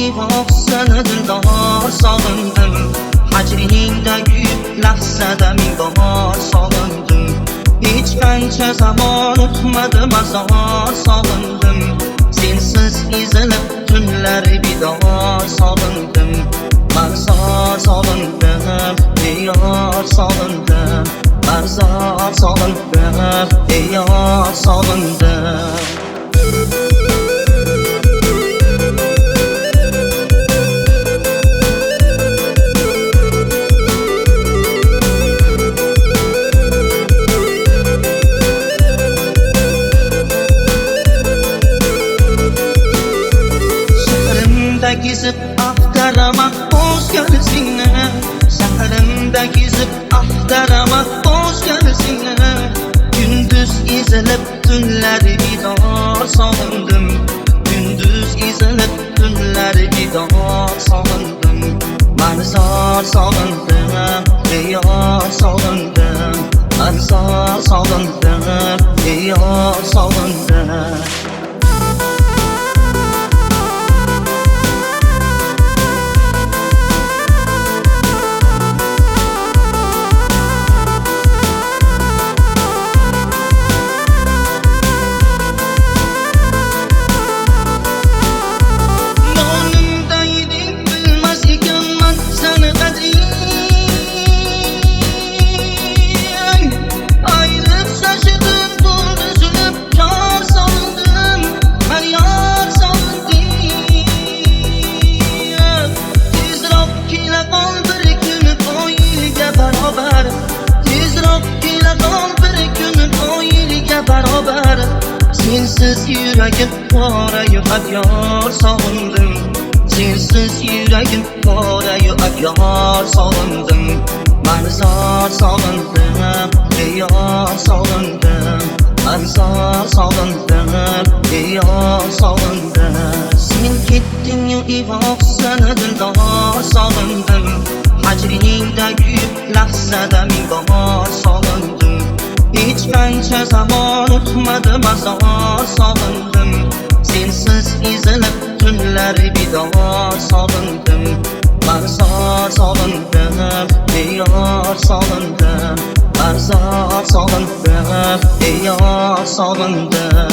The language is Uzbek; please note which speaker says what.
Speaker 1: uyg'oq seni dildor sog'indim. Hajringdagi lahzada ming bor sog'indim. Hech qancha zamon o'tmadi bazor sog'indim. Sensiz ezilib tunlar bidor sog'indim. Barzor sog'indim, yor sog'indim. Barzor sog'indim, yor sog'indim. Gezib axtaraman o'zgarisingni, shahrimda gezib axtaraman o'zgarisingni. Gündüz ezilib tunlar bidor sog'indim. Gündüz ezilib tunlar bidor sog'indim. Barzor sog'indim, yor sog'indim. Barzor sog'indim, yor sog'indim. Sensiz yuragim qorayu abyar sog'indim. Sensiz yuragim qorayu abyar sog'indim. Barzor sog'indim, yor sog'indim. Barzor sog'indim, yor sog'indim. Sen ketding-yu uyg'oq seni dildor sog'indim. Hajringdagi lahzada ming bor sog'indim. Hech qancha zamon o'tmadi bazor sog'indim. Sensiz ezilib tunlar bidor sog'indim. Barzor sog'indim, yor sog'indim. Barzor sog'indim, yor sog'indim.